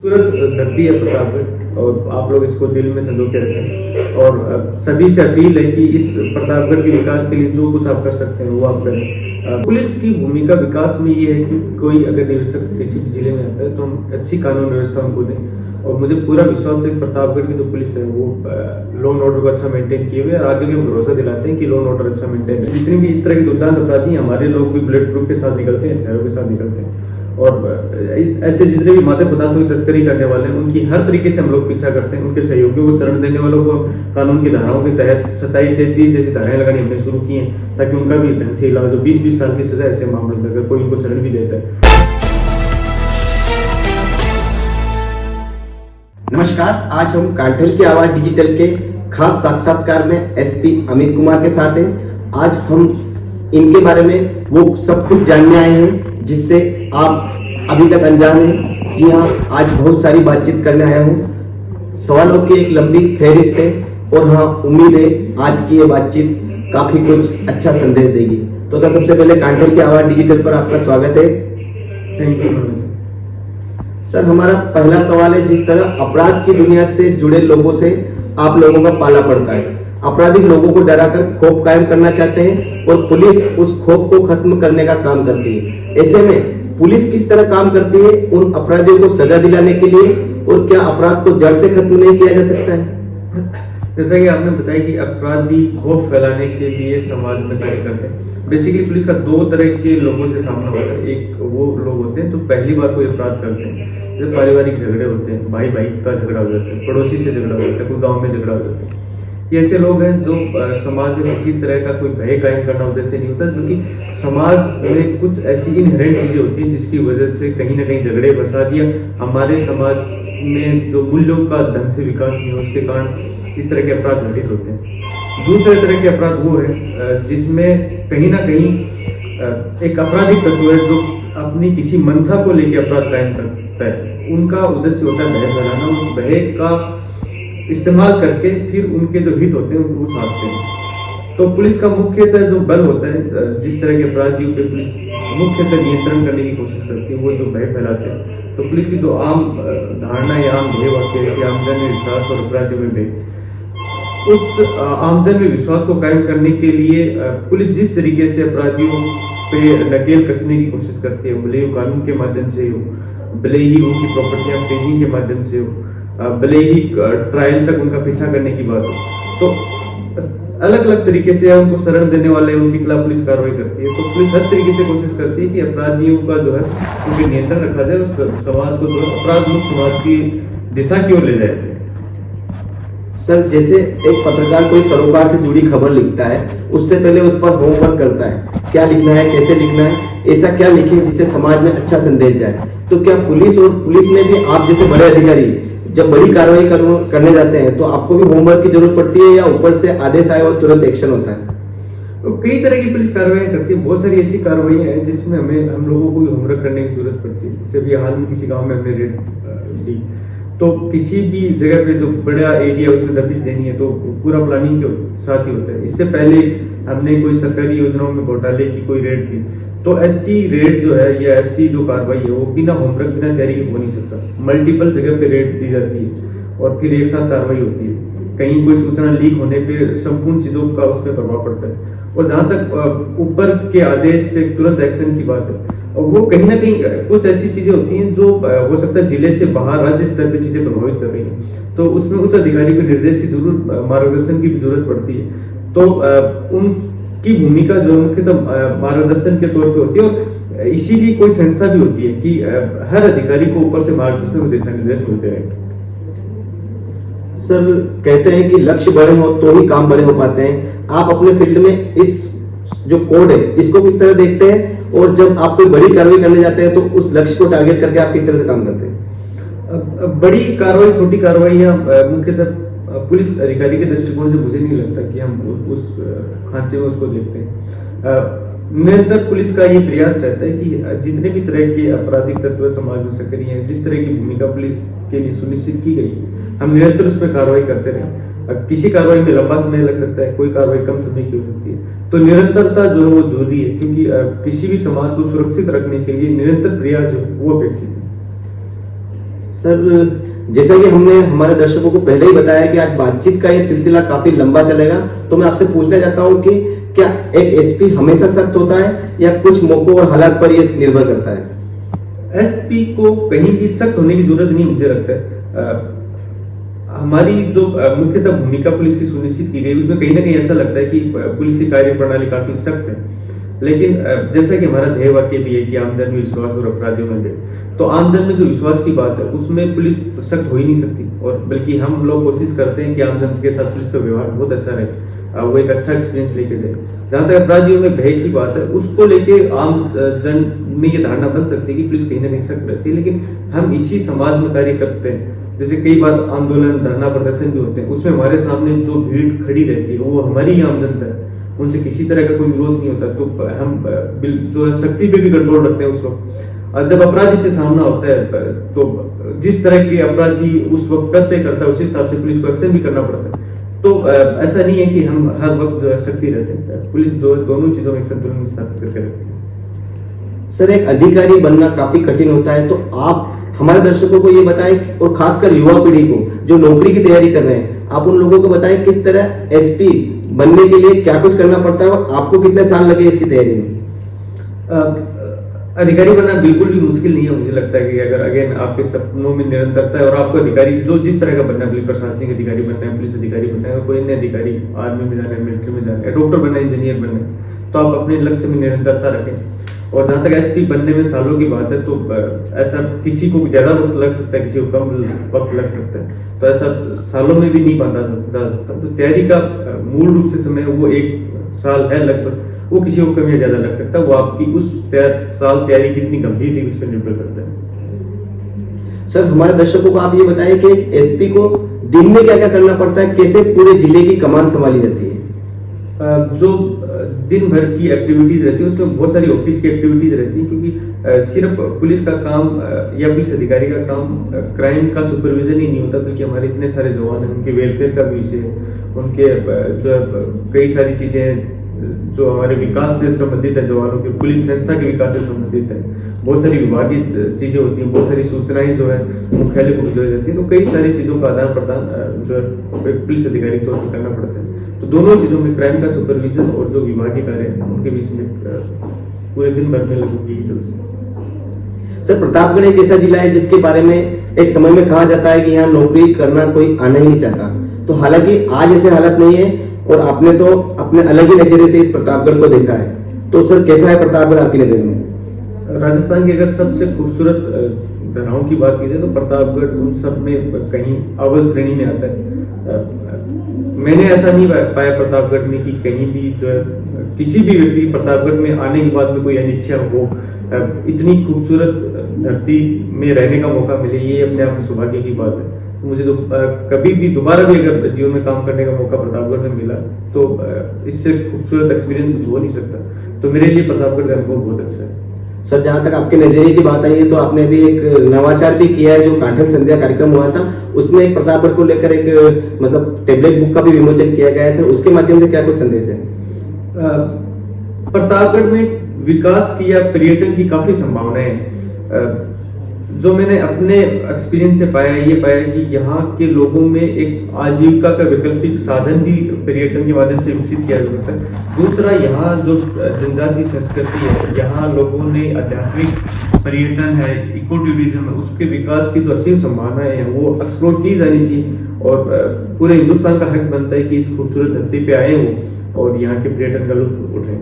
खूबसूरत धरती है प्रतापगढ़ और आप लोग इसको दिल में संजो के रखें और सभी से अपील है कि इस प्रतापगढ़ के विकास के लिए जो कुछ आप कर सकते हैं वो आप करें। पुलिस की भूमिका विकास में ये है कि कोई अगर निवेशक किसी भी जिले में आता है तो हम अच्छी कानून व्यवस्था उनको दें और मुझे पूरा विश्वास है प्रतापगढ़ की जो पुलिस है वो लॉ एंड ऑर्डर को अच्छा मेंटेन किए हुए और आगे भी हम भरोसा दिलाते हैं कि लॉ एंड ऑर्डर अच्छा मेंटेन है। जितनी भी इस तरह के दुर्दांत अपराधी हमारे लोग भी बुलेट प्रूफ के साथ निकलते हैं, हथियारों के साथ निकलते हैं और ऐसे जितने भी मादक पदार्थों की तस्करी करने वाले हैं उनकी हर तरीके से हम लोग पीछा करते हैं। उनके सहयोगियों को शरण देने वालों को कानून की धाराओं के तहत 27 से 30 जैसी धाराएं लगानी हमने शुरू की हैं ताकि उनका भी ढंग से इलाज हो। 20-20 साल की सजा ऐसे मामलों में अगर कोई उनको शरण भी देता है। नमस्कार, आज हम कांठल की आवाज डिजिटल के खास साक्षात्कार में एसपी अमित कुमार के साथ हैं। आज हम इनके बारे में वो सब कुछ जानने आए हैं जिससे आप अभी तक अनजान हैं। जी हाँ, आज बहुत सारी बातचीत करने आया हूँ। सवालों की एक लंबी फहरिस्त है और हाँ, उम्मीद है आज की ये बातचीत काफी कुछ अच्छा संदेश देगी। तो सर, सबसे पहले कांठल की आवाज डिजिटल पर आपका स्वागत है। थैंक यू सर, हमारा पहला सवाल है, जिस तरह अपराध की दुनिया से जुड़े लोगों से आप लोगों का पाला पड़ता है, अपराधी लोगों को डराकर खौफ कायम करना चाहते हैं और पुलिस उस खौफ को खत्म करने का काम करती है। ऐसे में पुलिस किस तरह काम करती है उन अपराधियों को सजा दिलाने के लिए, और क्या अपराध को जड़ से खत्म नहीं किया जा सकता है? जैसा कि आपने बताया कि अपराधी खौफ फैलाने के लिए समाज में कार्य करते हैं। बेसिकली पुलिस का दो तरह के लोगों से सामना होता है। एक वो लोग होते हैं जो पहली बार कोई अपराध करते हैं, जैसे पारिवारिक झगड़े होते हैं, भाई भाई का झगड़ा हो जाता है, पड़ोसी से झगड़ा हो जाता है, कोई गाँव में झगड़ा हो जाता है। ये ऐसे लोग हैं जो समाज में किसी तरह का कोई भय कायम करना उद्देश्य नहीं होता, क्योंकि समाज में कुछ ऐसी इनहेरेंट चीजें होती हैं जिसकी वजह से कहीं ना कहीं झगड़े फसाद या हमारे समाज में जो मूल्यों का ढंग से विकास नहीं हो उसके कारण इस तरह के अपराध घटित होते हैं। दूसरे तरह के अपराध वो है जिसमें कहीं ना कहीं एक आपराधिक तत्व है जो अपनी किसी मंशा को लेकर अपराध कायम करता है। उनका उद्देश्य होता है भय फैलाना, उस भय का इस्तेमाल करके फिर उनके जो हित होते हैं वो साधते हैं। तो पुलिस का मुख्यतः जो बल होता है, जिस तरह के अपराधियों पे पुलिस मुख्यतः नियंत्रण करने की कोशिश करती है, वो जो भय फैलाते हैं। तो पुलिस की जो आम धारणा या आम ध्येय वाक्य है कि आमजन में विश्वास और अपराधियों में भय, उस आमजन में विश्वास को कायम करने के लिए पुलिस जिस तरीके से अपराधियों पे नकेल कसने की कोशिश करती है, भले ही कानून के माध्यम से हो, भले ही उनकी प्रॉपर्टियां फ्रीजिंग के माध्यम से हो, भले ही ट्रायल तक उनका पीछा करने की बात हो, तो अलग अलग तरीके से उनको शरण देने वाले उनके खिलाफ पुलिस कार्रवाई करती है। तो पुलिस हर तरीके से कोशिश करती है कि अपराधियों का जो है उनके नियंत्रण रखा जाए और समाज को जो है अपराध मुक्त समाज की दिशा की ओर ले जाया जाए। सर, जैसे एक पत्रकार कोई सरोकार से जुड़ी खबर लिखता है, उससे पहले उस पर होमवर्क करता है, क्या लिखना है, कैसे लिखना है, ऐसा क्या लिखे जिससे समाज में अच्छा संदेश जाए। तो क्या पुलिस में भी आप जैसे बड़े अधिकारी जब बड़ी कार्रवाई करने जाते हैं तो आपको भी होमवर्क की जरूरत पड़ती है या ऊपर से आदेश आए और तुरंत एक्शन होता है? तो कई तरह की पुलिस कार्रवाई करती है। बहुत सारी ऐसी कार्रवाई हैं जिसमें हम लोगों को भी होमवर्क करने की जरूरत पड़ती है। जैसे अभी हाल में किसी गांव में हमने रेड दी, तो किसी भी जगह पे जो बड़ा एरिया उसमें दबिश देनी है तो पूरा प्लानिंग के साथ ही होता है। इससे पहले हमने कोई सरकारी योजनाओं में घोटाले की कोई रेड दी, तो ऐसी रेड जो है या ऐसी जो कार्रवाई है वो बिना होमवर्क बिना तैयारी के हो नहीं सकता। मल्टीपल जगह पे रेड दी जाती है और फिर एक साथ कार्रवाई होती है। कहीं कोई सूचना लीक होने पे संपूर्ण चीजों का उस पर प्रभाव पड़ता है। और जहां तक ऊपर के आदेश से तुरंत एक्शन की बात है, और वो कहीं ना कहीं कुछ ऐसी चीजें होती हैं जो हो सकता है जिले से बाहर राज्य स्तर पे चीजें प्रभावित कर रही हैं, तो उसमें उच्च अधिकारी को निर्देश की जरूरत, मार्गदर्शन की भी जरूरत पड़ती है। तो उनकी भूमिका जो मुख्यतः मार्गदर्शन के तौर पे होती है और इसीलिए कोई संस्था भी होती है कि हर अधिकारी को ऊपर से मार्गदर्शन और दिशा निर्देश मिलते रहे। सर, कहते हैं कि लक्ष्य बड़े हो तो ही काम बड़े हो पाते हैं। आप अपने फील्ड में इस जो कोड है इसको किस तरह देखते हैं, और जब आप कोई बड़ी कार्रवाई करने जाते हैं तो उस लक्ष्य को टारगेट करके आप किस तरह से काम करते हैं? बड़ी कार्रवाई छोटी कार्रवाई मुख्यतः पुलिस अधिकारी के दृष्टिकोण से मुझे नहीं लगता कि हम उस खांचे में उसको देखते हैं। निरंतर पुलिस का ये प्रयास रहता है कि जितने भी तरह के आपराधिक तत्व समाज में सक्रिय हैं, जिस तरह की भूमिका पुलिस के लिए सुनिश्चित की गई है, हम निरंतर उस पर कार्रवाई करते रहें। किसी कार्रवाई में लंबा समय लग सकता है, कोई कार्रवाई कम समय की हो सकती है, तो निरंतरता जो है वो जरूरी है, क्योंकि किसी भी समाज को सुरक्षित रखने के लिए निरंतर प्रयास जो वो अपेक्षित है। सर, जैसा कि हमने हमारे दर्शकों को पहले ही बताया कि आज बातचीत का ये सिलसिला काफी लंबा चलेगा, तो मैं आपसे पूछना चाहता हूं कि क्या एक एसपी हमेशा सख्त होता है या कुछ मौकों और हालात पर ये निर्भर करता है? एसपी को कहीं भी सख्त होने की जरूरत नहीं, मुझे लगता है। हमारी जो मुख्यतः भूमिका पुलिस की सुनिश्चित की गई, उसमें कहीं ना कहीं ऐसा लगता है कि पुलिस की कार्य प्रणाली काफी सख्त है। लेकिन जैसा कि हमारा ध्येय वाक्य भी है कि आमजन में विश्वास और अपराधियों में भय, तो आमजन में जो विश्वास की बात है उसमें पुलिस सख्त हो ही नहीं सकती, और बल्कि हम लोग कोशिश करते हैं कि आमजन के साथ पुलिस का व्यवहार बहुत अच्छा रहे, वो एक अच्छा एक्सपीरियंस लेके जाए। जहां तक अपराधियों में भय की बात है, उसको लेके आम जन में ये धारणा बन सकती है कि पुलिस कहीं ना कहीं सख्त रहती है, लेकिन हम इसी समाज में कार्य करते हैं। जैसे कई बार आंदोलन, धरना, प्रदर्शन भी होते हैं, उसमें हमारे सामने जो भीड़ खड़ी रहती है वो हमारी ही आम जनता है, उनसे किसी तरह का कोई विरोध नहीं होता। तो हम जो है सख्ती पे भी कंट्रोल रखते हैं उस वक्त। और जब अपराधी से सामना होता है तो जिस तरह के अपराधी उस वक्त कृत्य करता है उस हिसाब से पुलिस को एक्शन भी करना पड़ता है। तो ऐसा नहीं है कि हम हर वक्त जो है सख्ती रहते हैं, पुलिस जो है दोनों चीजों में एक संतुलन स्थापित करके रखती है। सर, एक अधिकारी बनना काफी कठिन होता है, तो आप हमारे दर्शकों को ये बताएं, और खासकर युवा पीढ़ी को जो नौकरी की तैयारी कर रहे हैं, आप उन लोगों को बताएं किस तरह एसपी बनने के लिए क्या कुछ करना पड़ता है और आपको कितने साल लगे इसकी तैयारी में? अधिकारी बनना बिल्कुल भी मुश्किल नहीं है। मुझे लगता है कि अगर अगेन आपके सपनों में निरंतरता है और आपको अधिकारी जो जिस तरह का बनना है, प्रशासनिक अधिकारी बनना है, पुलिस अधिकारी बनना है, कोई अन्य अधिकारी, आर्मी में जाना है, मिलिट्री में जाना है, डॉक्टर बनना है, इंजीनियर बनना है, तो आप अपने लक्ष्य में निरंतरता रखें। और जहां तक एसपी बनने में सालों की बात है, तो ऐसा किसी को ज्यादा वक्त लग सकता है, किसी को कम वक्त लग सकता है, तो ऐसा सालों में भी नहीं बांधा जा सकता। तो तैयारी का मूल रूप से समय वो 1 साल है लगभग, वो किसी को कम या ज्यादा लग सकता है। वो आपकी उस साल तैयारी कितनी गंभीर थी उस पर निर्भर करता है। सर, हमारे दर्शकों को आप ये बताएं कि एसपी को दिन में क्या क्या करना पड़ता है, कैसे पूरे जिले की कमान संभाली जाती है? जो दिन भर की एक्टिविटीज रहती है उसमें बहुत सारी ऑफिस की एक्टिविटीज रहती है, क्योंकि सिर्फ पुलिस का काम या पुलिस अधिकारी का काम क्राइम का सुपरविजन ही नहीं होता, बल्कि हमारे इतने सारे जवान हैं, उनके वेलफेयर का भी विषय है, उनके जो है कई सारी चीजें जो हमारे विकास से संबंधित है, जवानों के पुलिस संस्था के विकास से संबंधित है, बहुत सारी विभागीय चीजें होती हैं, बहुत सारी सूचनाएं जो है मुख्यालय को भिजवाई जाती है। तो कई सारी चीजों का आदान प्रदान जो है पुलिस अधिकारी के तौर पर करना पड़ता है। तो दोनों चीजों में क्राइम का सुपरविजन और जो विभागीय कार्य है उनके बीच में पूरे दिन भर में लगभग यही सब। सर, प्रतापगढ़ एक ऐसा जिला है जिसके बारे में एक समय में कहा जाता है कि यहाँ नौकरी करना कोई आना ही नहीं चाहता, तो हालांकि आज ऐसे हालत नहीं है और आपने तो अपने अलग ही नजरिए से इस प्रतापगढ़ को देखा है, तो सर कैसा है प्रतापगढ़ आपकी नजर में? राजस्थान की अगर सबसे खूबसूरत धराओं की बात की जाए तो प्रतापगढ़ उन सब में कहीं अव्वल श्रेणी में आता है। मैंने ऐसा नहीं पाया प्रतापगढ़ में कि कहीं भी जो है किसी भी व्यक्ति प्रतापगढ़ में आने के बाद में कोई अनिच्छा हो, इतनी खूबसूरत धरती में रहने का मौका मिले, ये अपने आप में सौभाग्य की बात है। मुझे तो कभी भी दोबारा भी अगर जीवन में काम करने का मौका प्रतापगढ़ में मिला तो इससे खूबसूरत एक्सपीरियंस कुछ हो नहीं सकता। तो मेरे लिए प्रतापगढ़ का अनुभव बहुत अच्छा है। सर, जहाँ तक आपके नजरिए की बात आई है, तो आपने भी एक नवाचार भी किया है, जो कांठल संध्या कार्यक्रम हुआ था उसमें एक प्रतापगढ़ को लेकर एक मतलब टेबलेट बुक का भी विमोचन किया गया है। सर, उसके माध्यम से क्या कुछ संदेश है? प्रतापगढ़ में विकास की या पर्यटन की काफी संभावनाएं हैं। जो मैंने अपने एक्सपीरियंस से पाया, ये पाया कि यहाँ के लोगों में एक आजीविका का वैकल्पिक साधन भी पर्यटन के माध्यम से विकसित किया जा सकता है। दूसरा, यहाँ जो जनजातीय संस्कृति है, यहाँ लोगों ने आध्यात्मिक पर्यटन है, इको टूरिज्म है, उसके विकास की जो असीम संभावनाएं हैं वो एक्सप्लोर की जानी चाहिए। और पूरे हिंदुस्तान का हक बनता है कि इस खूबसूरत धरती पे आए हो और यहाँ के पर्यटन का लुत्फ उठाएं।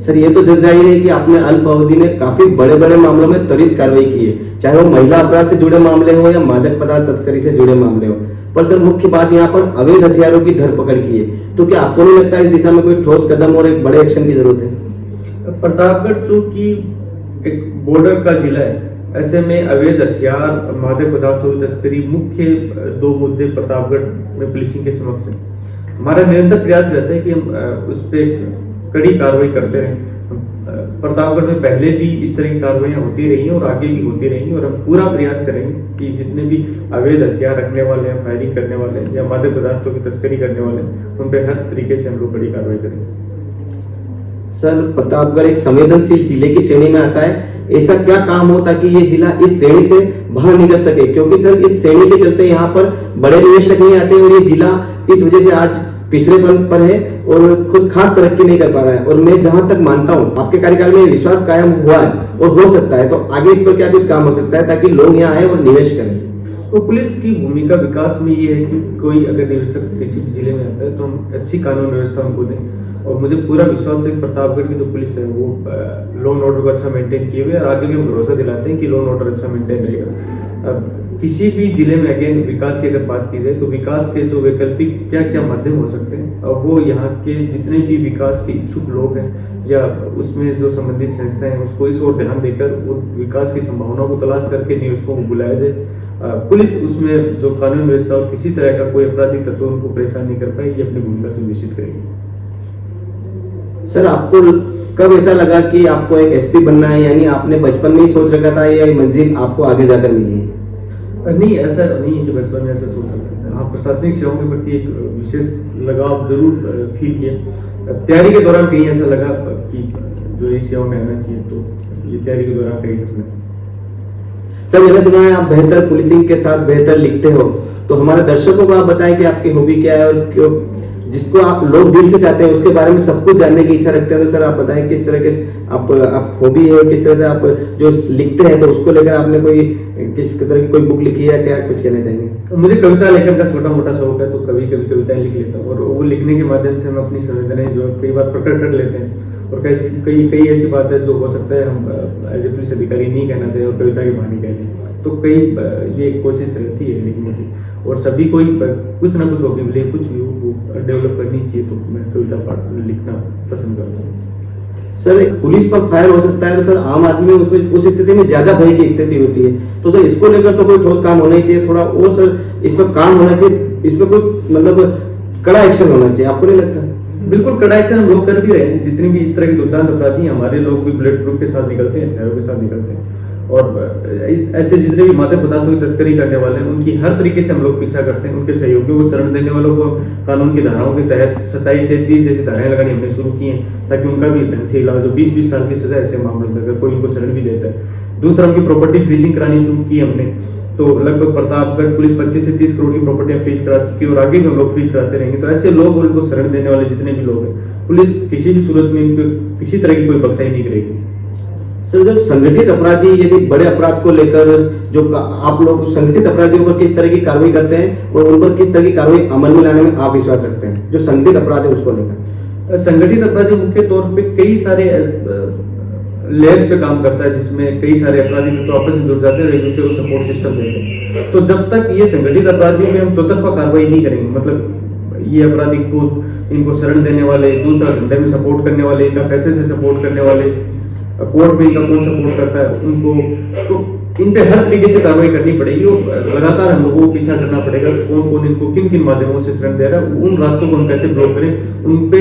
सर, ये तो जग जाहिर है कि आपने अल्प अवधि में काफी बड़े बड़े मामलों में त्वरित कार्रवाई की है, चाहे वो महिला अपराध से जुड़े मामले हो या मादक पदार्थ तस्करी से जुड़े मामले हो। पर सर, मुख्य बात यहाँ पर अवैध हथियारों की धरपकड़ की है, तो क्या आपको नहीं लगता इस दिशा में कोई ठोस कदम और एक बड़े एक्शन की जरूरत है? प्रतापगढ़ जो कि एक बॉर्डर का जिला है, ऐसे में अवैध हथियार, मादक पदार्थों की तस्करी मुख्य 2 मुद्दे प्रतापगढ़ में पुलिसिंग के समक्ष है। हमारा निरंतर प्रयास रहता है कि हम उस पर कड़ी कार्रवाई करते रहें। प्रतापगढ़ में पहले भी इस तरह की कार्रवाइयां होती रही हैं और आगे भी होती रहेंगी, और हम पूरा प्रयास करेंगे कि जितने भी अवैध हथियार रखने वाले हैं, फायरिंग करने वाले हैं या मादक पदार्थों की तस्करी करने वाले हैं, उन पर हर तरीके से हम लोग कड़ी कार्रवाई करेंगे। सर, प्रतापगढ़ एक संवेदनशील जिले की श्रेणी में आता है, ऐसा क्या काम हो ताकि ये जिला इस श्रेणी से बाहर निकल सके, क्योंकि सर इस श्रेणी के चलते यहाँ पर बड़े निवेशक नहीं आते और ये जिला इस वजह से आज पिछड़ेपन पर है और खुद खास तरक्की नहीं कर पा रहा है। और मैं जहां तक मानता हूं आपके कार्यकाल में विश्वास कायम हुआ है और हो सकता है, तो आगे इस पर क्या कुछ काम हो सकता है ताकि लोग यहाँ आए और निवेश करें? तो पुलिस की भूमिका विकास में ये है कि कोई अगर निवेशक किसी भी जिले में आता है तो हम अच्छी कानून व्यवस्था उनको दें। और मुझे पूरा विश्वास है प्रतापगढ़ की जो पुलिस है वो लॉ एंड ऑर्डर को अच्छा मेंटेन किए हुए और आगे भी हम भरोसा दिलाते हैं कि लॉ एंड ऑर्डर अच्छा मेंटेन रहेगा। अब किसी भी जिले में अगेन विकास की अगर बात की जाए तो विकास के जो वैकल्पिक क्या क्या माध्यम हो सकते हैं, और वो यहाँ के जितने भी विकास के इच्छुक लोग हैं या उसमें जो संबंधित संस्थाएं हैं उसको इस ओर ध्यान देकर वो विकास की संभावनाओं को तलाश करके निवेशकों को बुलाया जाए। पुलिस उसमें जो कानून व्यवस्था और किसी तरह का कोई आपराधिक तत्व उनको परेशान नहीं कर पाए, ये अपनी भूमिका सुनिश्चित करेगी। सर आपको कब ऐसा लगा कि आपको एक एसपी बनना है, यानी आपने बचपन में ही सोच रखा था या ये मंजिल आपको आगे जाकर मिली है? नहीं, ऐसा नहीं है कि बचपन में ऐसा सोच सकते थे। हाँ, प्रशासनिक सेवाओं के प्रति एक विशेष लगाव जरूर फील किया। तैयारी के दौरान कहीं ऐसा लगा कि जो इस सेवा में आना चाहिए, तो ये तैयारी के दौरान कहीं सपना। सर मैंने सुना है आप बेहतर पुलिसिंग के साथ बेहतर लिखते हो, तो हमारे दर्शकों को आप बताएं कि आपकी हॉबी क्या है और क्यों जिसको आप लोग दिल से चाहते हैं उसके बारे में सब कुछ जानने की इच्छा रखते हैं। तो सर आप बताएं किस तरह के आप हॉबी है, किस तरह से आप जो लिखते हैं तो उसको लेकर आपने कोई किस तरह की कोई बुक लिखी है, क्या कुछ कहना चाहेंगे? मुझे कविता लेखन का छोटा मोटा शौक है, तो कभी कभी कविताएं लिख लेता हूँ और वो लिखने के माध्यम से हम अपनी संवेदनाएं जो है कई बार प्रकट कर लेते हैं। और कई ऐसी बात है जो हो सकता है हम एज ए पुलिस अधिकारी नहीं कहना चाहिए और कविता के बहाने कह दें, तो कई ये कोशिश रहती है लिखने की। और सभी कोई कुछ ना कुछ हॉबी मिले, कुछ भी वो डेवलप करनी चाहिए, तो मैं कविता पाठ लिखना पसंद करता हूँ। सर एक पुलिस पर फायर हो सकता है तो सर आम आदमी उसमें उस स्थिति में ज्यादा भय की स्थिति होती है, तो सर इसको लेकर तो कोई ठोस काम होना ही चाहिए थोड़ा, और सर इस पर काम होना चाहिए, इस पर कोई मतलब कड़ा एक्शन होना चाहिए, आपको नहीं लगता? बिल्कुल कड़ा एक्शन हम लोग कर भी रहे हैं। जितनी भी इस तरह के दुर्दांत अपराधी हमारे लोग भी बुलेट प्रूफ के साथ निकलते हैं, हथियारों के साथ निकलते हैं, और ऐसे जितने भी मादक पदार्थों की तस्करी करने वाले हैं उनकी हर तरीके से हम लोग पीछा करते हैं। उनके सहयोगियों को शरण देने वालों को कानून की धाराओं के तहत 27 से 30 जैसी धाराएं लगानी हमने शुरू की हैं, ताकि उनका भी ढंग से इलाज हो। 20-20 साल की सजा ऐसे मामलों में अगर कोई उनको शरण भी देता है। दूसरा, उनकी प्रॉपर्टी फ्रीजिंग करानी शुरू की हमने, तो लगभग प्रतापगढ़ पुलिस 25 से 30 करोड़ की प्रॉपर्टियां फ्रीज करा चुकी है और आगे भी हम लोग फ्रीज कराते रहेंगे। तो ऐसे लोग और उनको शरण देने वाले जितने भी लोग हैं, पुलिस किसी भी सूरत में इनको किसी तरह की कोई बख्शाई नहीं करेगी। सर जब संगठित अपराधी यदि बड़े अपराध को लेकर जो आप लोग संगठित अपराधियों पर किस तरह की कार्रवाई करते हैं और उन पर किस तरह की कार्रवाई अमल में लाने में आप विश्वास रखते हैं, जो संगठित अपराध है उसको लेकर? संगठित अपराधी मुख्य तौर पे कई सारे लेयर्स पे काम करता है, जिसमें कई सारे अपराधी तो आपस में जुड़ जाते हैं और एक दूसरे को सपोर्ट सिस्टम देते हैं। तो जब तक ये संगठित अपराधियों में हम चौतरफा कार्रवाई नहीं करेंगे, मतलब ये अपराधी खुद इनको शरण देने वाले, दूसरा धंधे में सपोर्ट करने वाले, इनका पैसे से सपोर्ट करने वाले, कोर्ट में इनका कौन सपोर्ट करता है उनको, तो इन पे हर तरीके से कार्रवाई करनी पड़ेगी और लगातार हम लोगों को पीछा करना पड़ेगा कौन कौन इनको किन किन माध्यमों से शरण दे रहा है, उन रास्तों को हम कैसे ब्लॉक करें, उन पे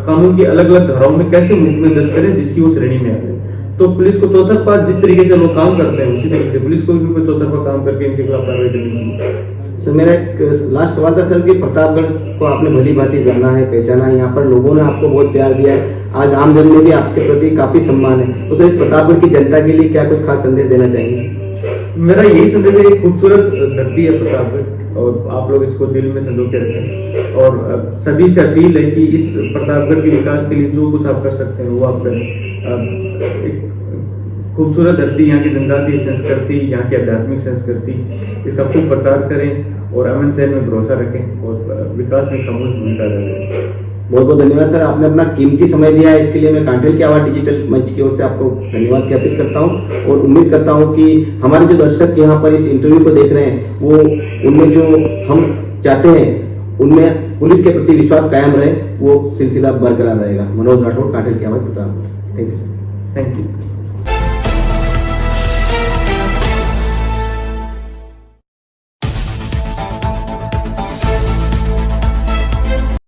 कानून की अलग अलग धाराओं में कैसे मुकदमे दर्ज करें जिसकी वो श्रेणी में आ जाए। तो पुलिस को चौतरफा जिस तरीके से लोग काम करते हैं उसी तरीके से पुलिस को भी चौतरफा काम करके इनके खिलाफ कार्रवाई करनी चाहिए। सर मेरा एक लास्ट सवाल था सर कि प्रतापगढ़ को आपने भली भांति जाना है, पहचाना है, यहाँ पर लोगों ने आपको बहुत प्यार दिया है, आज आम जन में भी आपके प्रति काफी सम्मान है, तो सर इस प्रतापगढ़ की जनता के लिए क्या कुछ खास संदेश देना चाहेंगे? मेरा यही संदेश है, एक खूबसूरत धरती है प्रतापगढ़ और आप लोग इसको दिल में संजो के रखें और सभी से अपील है कि इस प्रतापगढ़ के विकास के लिए जो कुछ आप कर सकते हैं वो आप करें। एक खूबसूरत धरती, यहाँ की जनजातीय संस्कृति, यहाँ की आध्यात्मिक संस्कृति, इसका खूब प्रचार करें और अमन चैन में भरोसा रखें और विकास में एक सामूहिक भूमिका अदा करें। बहुत बहुत धन्यवाद सर, आपने अपना कीमती समय दिया है, इसके लिए मैं कांठेल की आवाज डिजिटल मंच की ओर से आपको धन्यवाद ज्ञापित करता हूं और उम्मीद करता हूं कि हमारे जो दर्शक यहाँ पर इस इंटरव्यू को देख रहे हैं वो उनमें जो हम चाहते हैं उनमें पुलिस के प्रति विश्वास कायम रहे, वो सिलसिला बरकरार रहेगा। मनोज राठौड़, कांठेल की आवाज, Pratapgarh. Thank you. Thank you.